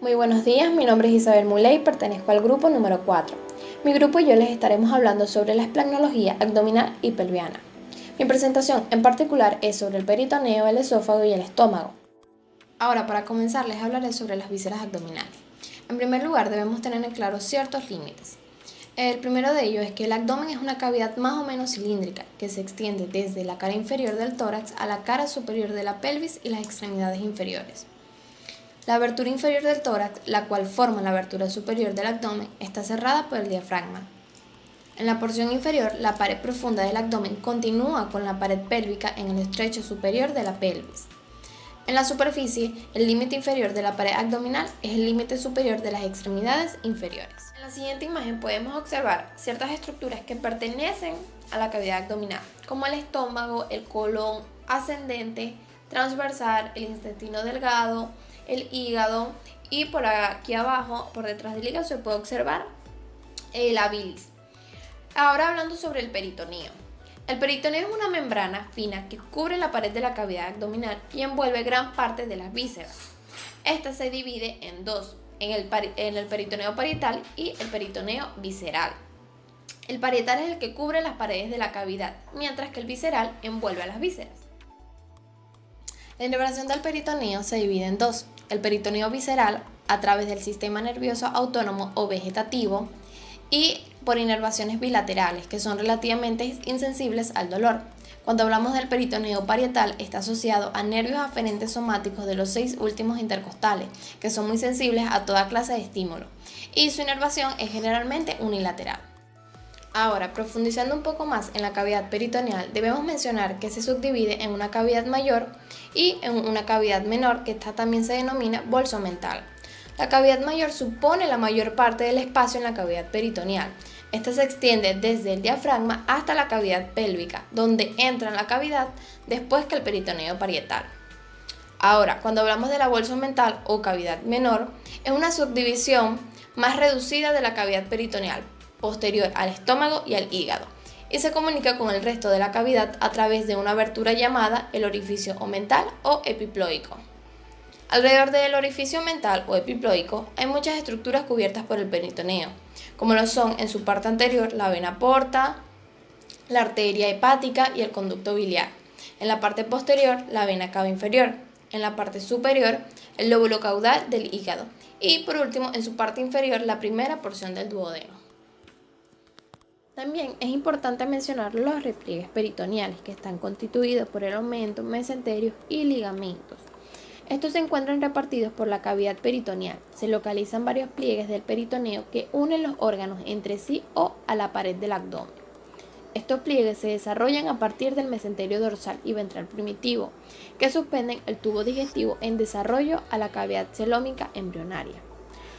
Muy buenos días, mi nombre es Isabel Muley y pertenezco al grupo número 4. Mi grupo y yo les estaremos hablando sobre la esplagnología abdominal y pelviana. Mi presentación en particular es sobre el peritoneo, el esófago y el estómago. Ahora, para comenzar, les hablaré sobre las vísceras abdominales. En primer lugar, debemos tener en claro ciertos límites. El primero de ellos es que el abdomen es una cavidad más o menos cilíndrica que se extiende desde la cara inferior del tórax a la cara superior de la pelvis y las extremidades inferiores. La abertura inferior del tórax, la cual forma la abertura superior del abdomen, está cerrada por el diafragma. En la porción inferior, la pared profunda del abdomen continúa con la pared pélvica en el estrecho superior de la pelvis. En la superficie, el límite inferior de la pared abdominal es el límite superior de las extremidades inferiores. En la siguiente imagen podemos observar ciertas estructuras que pertenecen a la cavidad abdominal, como el estómago, el colon ascendente, transversal, el intestino delgado, el hígado y por aquí abajo, por detrás del hígado, se puede observar la bilis. Ahora hablando sobre el peritoneo. El peritoneo es una membrana fina que cubre la pared de la cavidad abdominal y envuelve gran parte de las vísceras. Esta se divide en dos, en el peritoneo parietal y el peritoneo visceral. El parietal es el que cubre las paredes de la cavidad, mientras que el visceral envuelve a las vísceras. La inervación del peritoneo se divide en dos, el peritoneo visceral a través del sistema nervioso autónomo o vegetativo y por inervaciones bilaterales, que son relativamente insensibles al dolor. Cuando hablamos del peritoneo parietal, está asociado a nervios aferentes somáticos de los 6 últimos intercostales, que son muy sensibles a toda clase de estímulo, y su inervación es generalmente unilateral. Ahora, profundizando un poco más en la cavidad peritoneal, debemos mencionar que se subdivide en una cavidad mayor y en una cavidad menor, que esta también se denomina bolso mental. La cavidad mayor supone la mayor parte del espacio en la cavidad peritoneal. Esta se extiende desde el diafragma hasta la cavidad pélvica, donde entra en la cavidad después que el peritoneo parietal. Ahora, cuando hablamos de la bolsa mental o cavidad menor, es una subdivisión más reducida de la cavidad peritoneal, posterior al estómago y al hígado, y se comunica con el resto de la cavidad a través de una abertura llamada el orificio omental o epiploico. Alrededor del orificio mental o epiploico hay muchas estructuras cubiertas por el peritoneo, como lo son en su parte anterior la vena porta, la arteria hepática y el conducto biliar. En la parte posterior la vena cava inferior. En la parte superior el lóbulo caudal del hígado. Y por último en su parte inferior la primera porción del duodeno. También es importante mencionar los repliegues peritoneales, que están constituidos por el aumento, mesenterios y ligamentos. Estos se encuentran repartidos por la cavidad peritoneal. Se localizan varios pliegues del peritoneo que unen los órganos entre sí o a la pared del abdomen. Estos pliegues se desarrollan a partir del mesenterio dorsal y ventral primitivo, que suspenden el tubo digestivo en desarrollo a la cavidad celómica embrionaria.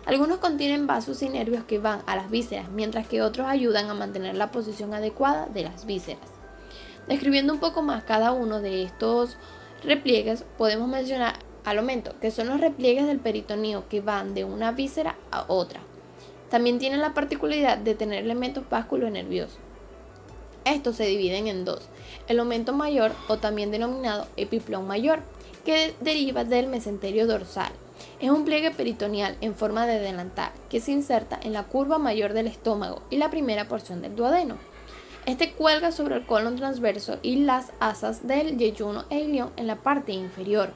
Algunos contienen vasos y nervios que van a las vísceras, mientras que otros ayudan a mantener la posición adecuada de las vísceras. Describiendo un poco más cada uno de estos repliegues, podemos mencionar al aumento, que son los repliegues del peritoneo que van de una víscera a otra. También tienen la particularidad de tener elementos vasculonerviosos. Estos se dividen en dos, el aumento mayor o también denominado epiplón mayor, que deriva del mesenterio dorsal. Es un pliegue peritoneal en forma de delantal que se inserta en la curva mayor del estómago y la primera porción del duodeno. Este cuelga sobre el colon transverso y las asas del yeyuno e ilión en la parte inferior.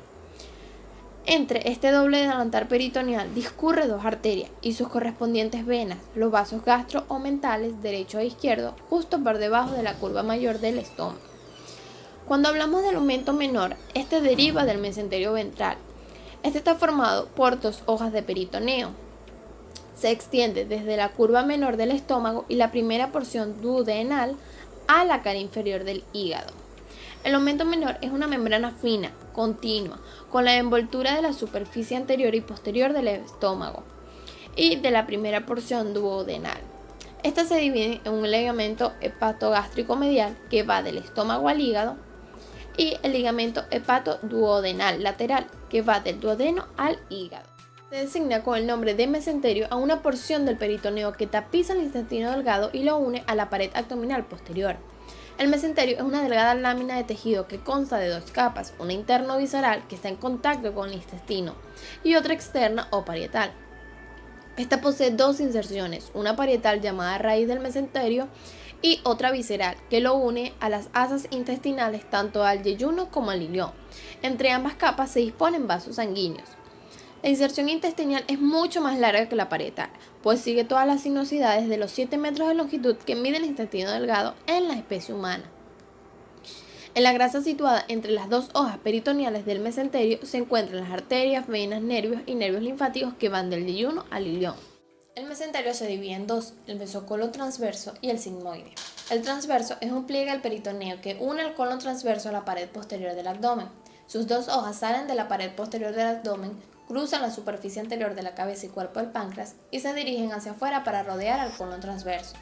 Entre este doble delantal peritoneal discurre dos arterias y sus correspondientes venas, los vasos gastro-omentales derecho e izquierdo, justo por debajo de la curva mayor del estómago. Cuando hablamos del aumento menor, este deriva del mesenterio ventral. Este está formado por dos hojas de peritoneo. Se extiende desde la curva menor del estómago y la primera porción duodenal a la cara inferior del hígado. El aumento menor es una membrana fina, continua, con la envoltura de la superficie anterior y posterior del estómago y de la primera porción duodenal. Esta se divide en un ligamento hepatogástrico medial que va del estómago al hígado y el ligamento hepatoduodenal lateral que va del duodeno al hígado. Se designa con el nombre de mesenterio a una porción del peritoneo que tapiza el intestino delgado y lo une a la pared abdominal posterior. El mesenterio es una delgada lámina de tejido que consta de dos capas, una interna o visceral que está en contacto con el intestino y otra externa o parietal. Esta posee dos inserciones, una parietal llamada raíz del mesenterio y otra visceral que lo une a las asas intestinales tanto al yeyuno como al ilión. Entre ambas capas se disponen vasos sanguíneos. La inserción intestinal es mucho más larga que la parietal, pues sigue todas las sinuosidades de los 7 metros de longitud que mide el intestino delgado en la especie humana. En la grasa situada entre las dos hojas peritoneales del mesenterio se encuentran las arterias, venas, nervios y nervios linfáticos que van del yeyuno al ilión. El mesenterio se divide en dos, el mesocolon transverso y el sigmoide. El transverso es un pliegue del peritoneo que une el colon transverso a la pared posterior del abdomen. Sus dos hojas salen de la pared posterior del abdomen, cruzan la superficie anterior de la cabeza y cuerpo del páncreas y se dirigen hacia afuera para rodear al colon transverso.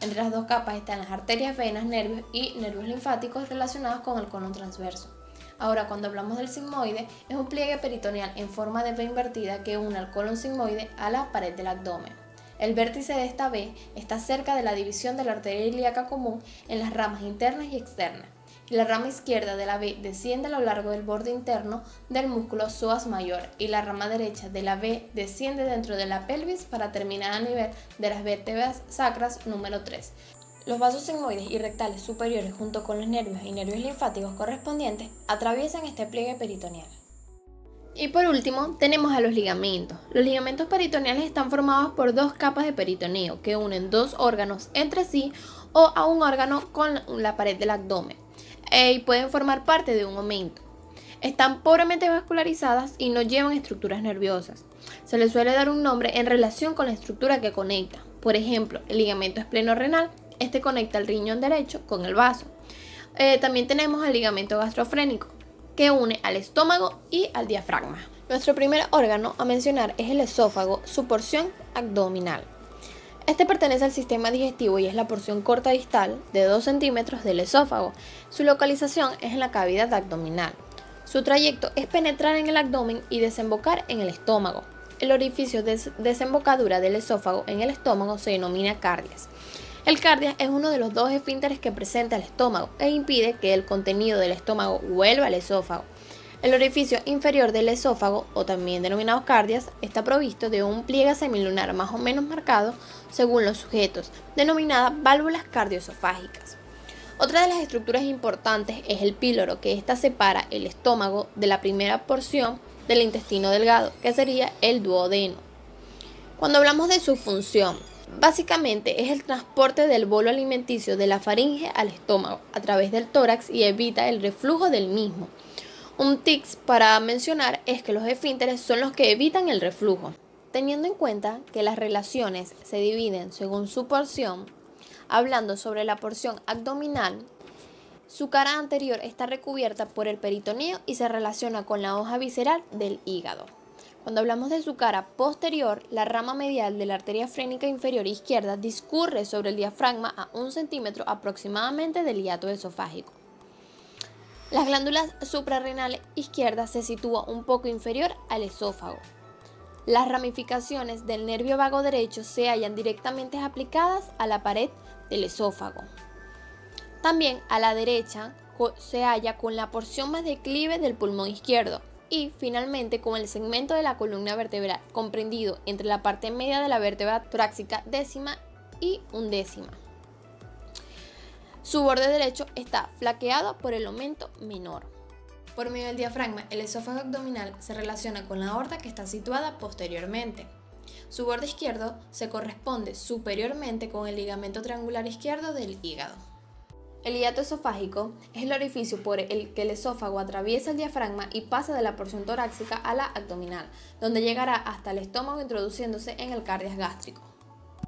Entre las dos capas están las arterias, venas, nervios y nervios linfáticos relacionados con el colon transverso. Ahora, cuando hablamos del sigmoide, es un pliegue peritoneal en forma de V invertida que une al colon sigmoide a la pared del abdomen. El vértice de esta V está cerca de la división de la arteria ilíaca común en las ramas internas y externas. Y la rama izquierda de la V desciende a lo largo del borde interno del músculo psoas mayor y la rama derecha de la V desciende dentro de la pelvis para terminar a nivel de las vértebras sacras número 3. Los vasos sigmoides y rectales superiores junto con los nervios y nervios linfáticos correspondientes atraviesan este pliegue peritoneal. Y por último, tenemos a los ligamentos. Los ligamentos peritoneales están formados por dos capas de peritoneo que unen dos órganos entre sí o a un órgano con la pared del abdomen y pueden formar parte de un aumento. Están pobremente vascularizadas y no llevan estructuras nerviosas. Se les suele dar un nombre en relación con la estructura que conecta. Por ejemplo, el ligamento espleno-renal. Este conecta el riñón derecho con el vaso. También tenemos el ligamento gastrofrénico, que une al estómago y al diafragma. Nuestro primer órgano a mencionar es el esófago, su porción abdominal. Este pertenece al sistema digestivo y es la porción corta distal de 2 centímetros del esófago. Su localización es en la cavidad abdominal. Su trayecto es penetrar en el abdomen y desembocar en el estómago. El orificio de desembocadura del esófago en el estómago se denomina cardias. El cardias es uno de los dos esfínteres que presenta el estómago e impide que el contenido del estómago vuelva al esófago. El orificio inferior del esófago, o también denominado cardias, está provisto de un pliegue semilunar más o menos marcado según los sujetos, denominada válvulas cardioesofágicas. Otra de las estructuras importantes es el píloro, que ésta separa el estómago de la primera porción del intestino delgado, que sería el duodeno. Cuando hablamos de su función, básicamente es el transporte del bolo alimenticio de la faringe al estómago a través del tórax y evita el reflujo del mismo. Un tips para mencionar es que los esfínteres son los que evitan el reflujo. Teniendo en cuenta que las relaciones se dividen según su porción, hablando sobre la porción abdominal, su cara anterior está recubierta por el peritoneo y se relaciona con la hoja visceral del hígado. Cuando hablamos de su cara posterior, la rama medial de la arteria frénica inferior izquierda discurre sobre el diafragma a 1 centímetro aproximadamente del hiato esofágico. Las glándulas suprarrenales izquierdas se sitúan un poco inferior al esófago. Las ramificaciones del nervio vago derecho se hallan directamente aplicadas a la pared del esófago. También a la derecha se halla con la porción más declive del pulmón izquierdo y finalmente con el segmento de la columna vertebral comprendido entre la parte media de la vértebra torácica décima y undécima. Su borde derecho está flanqueado por el aumento menor. Por medio del diafragma, el esófago abdominal se relaciona con la aorta que está situada posteriormente. Su borde izquierdo se corresponde superiormente con el ligamento triangular izquierdo del hígado. El hiato esofágico es el orificio por el que el esófago atraviesa el diafragma y pasa de la porción torácica a la abdominal, donde llegará hasta el estómago introduciéndose en el cardias gástrico.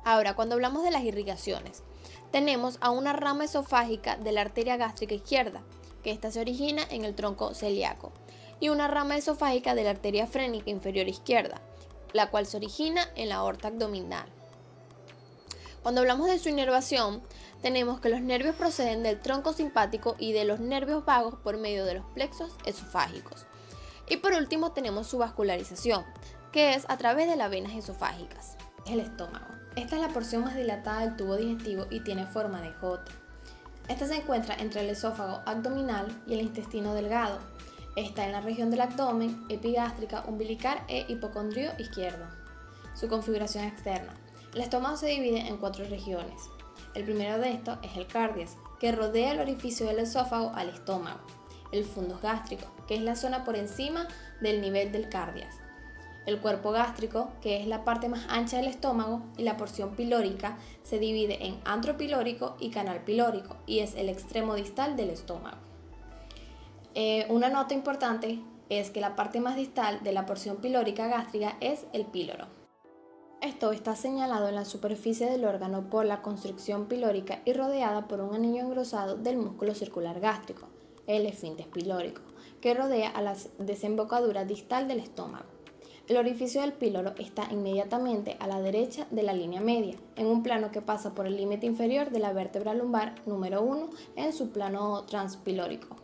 Ahora, cuando hablamos de las irrigaciones, tenemos a una rama esofágica de la arteria gástrica izquierda, que ésta se origina en el tronco celíaco, y una rama esofágica de la arteria frénica inferior izquierda, la cual se origina en la aorta abdominal. Cuando hablamos de su inervación, tenemos que los nervios proceden del tronco simpático y de los nervios vagos por medio de los plexos esofágicos. Y por último tenemos su vascularización, que es a través de las venas esofágicas. Es el estómago. Esta es la porción más dilatada del tubo digestivo y tiene forma de J. Esta se encuentra entre el esófago abdominal y el intestino delgado. Está en la región del abdomen, epigástrica, umbilical e hipocondrio izquierdo. Su configuración externa. El estómago se divide en 4 regiones. El primero de estos es el cardias, que rodea el orificio del esófago al estómago. El fundus gástrico, que es la zona por encima del nivel del cardias. El cuerpo gástrico, que es la parte más ancha del estómago, y la porción pilórica se divide en antro pilórico y canal pilórico, y es el extremo distal del estómago. Una nota importante es que la parte más distal de la porción pilórica gástrica es el píloro. Esto está señalado en la superficie del órgano por la constricción pilórica y rodeada por un anillo engrosado del músculo circular gástrico, el esfínter pilórico, que rodea a la desembocadura distal del estómago. El orificio del píloro está inmediatamente a la derecha de la línea media, en un plano que pasa por el límite inferior de la vértebra lumbar número 1 en su plano transpilórico.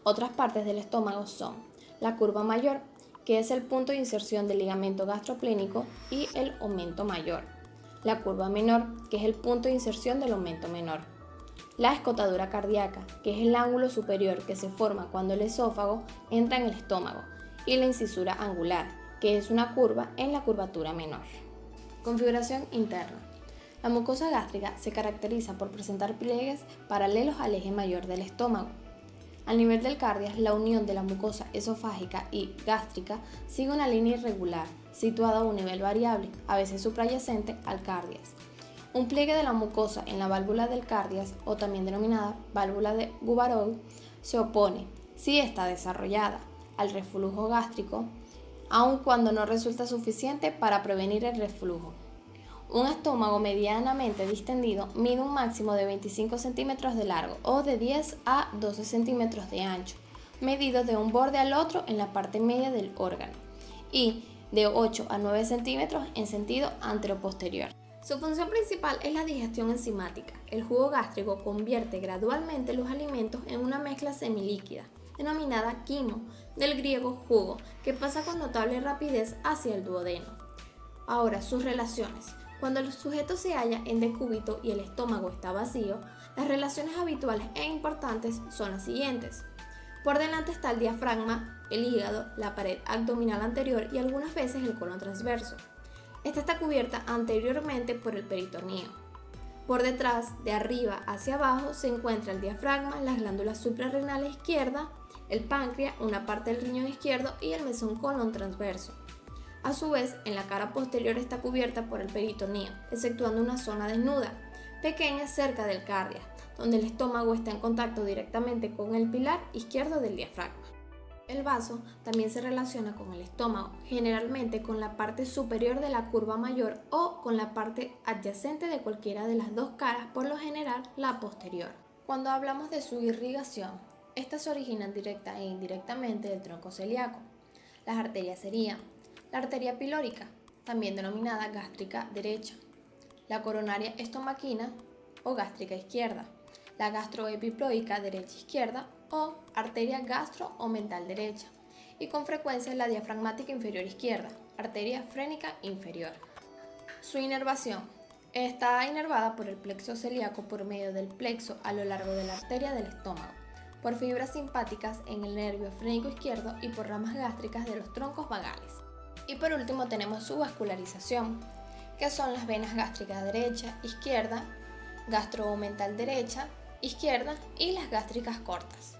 Otras partes del estómago son la curva mayor, que es el punto de inserción del ligamento gastroplénico, y el aumento mayor. La curva menor, que es el punto de inserción del aumento menor. La escotadura cardíaca, que es el ángulo superior que se forma cuando el esófago entra en el estómago, y la incisura angular, que es una curva en la curvatura menor. Configuración interna. La mucosa gástrica se caracteriza por presentar pliegues paralelos al eje mayor del estómago. Al nivel del cardias, la unión de la mucosa esofágica y gástrica sigue una línea irregular, situada a un nivel variable, a veces suprayacente al cardias. Un pliegue de la mucosa en la válvula del cardias, o también denominada válvula de Gubarov, se opone, si está desarrollada, al reflujo gástrico, aun cuando no resulta suficiente para prevenir el reflujo. Un estómago medianamente distendido mide un máximo de 25 centímetros de largo o de 10 a 12 centímetros de ancho, medido de un borde al otro en la parte media del órgano, y de 8 a 9 centímetros en sentido anteroposterior. Su función principal es la digestión enzimática. El jugo gástrico convierte gradualmente los alimentos en una mezcla semilíquida, denominada quimo, del griego jugo, que pasa con notable rapidez hacia el duodeno. Ahora, sus relaciones. Cuando el sujeto se halla en decúbito y el estómago está vacío, las relaciones habituales e importantes son las siguientes. Por delante está el diafragma, el hígado, la pared abdominal anterior y algunas veces el colon transverso. Esta está cubierta anteriormente por el peritoneo. Por detrás, de arriba hacia abajo, se encuentra el diafragma, las glándulas suprarrenales izquierda, el páncreas, una parte del riñón izquierdo y el mesón colon transverso. A su vez, en la cara posterior está cubierta por el peritoneo, exceptuando una zona desnuda, pequeña cerca del cardias, donde el estómago está en contacto directamente con el pilar izquierdo del diafragma. El vaso también se relaciona con el estómago, generalmente con la parte superior de la curva mayor o con la parte adyacente de cualquiera de las dos caras, por lo general la posterior. Cuando hablamos de su irrigación, estas se originan directa e indirectamente del tronco celíaco. Las arterias serían la arteria pilórica, también denominada gástrica derecha, la coronaria estomaquina o gástrica izquierda, la gastroepiploica derecha-izquierda o arteria gastro-omental derecha, y con frecuencia la diafragmática inferior izquierda, arteria frénica inferior. Su inervación. Está inervada por el plexo celíaco por medio del plexo a lo largo de la arteria del estómago, por fibras simpáticas en el nervio frénico izquierdo y por ramas gástricas de los troncos vagales. Y por último tenemos su vascularización, que son las venas gástricas derecha, izquierda, gastroomental derecha, izquierda y las gástricas cortas.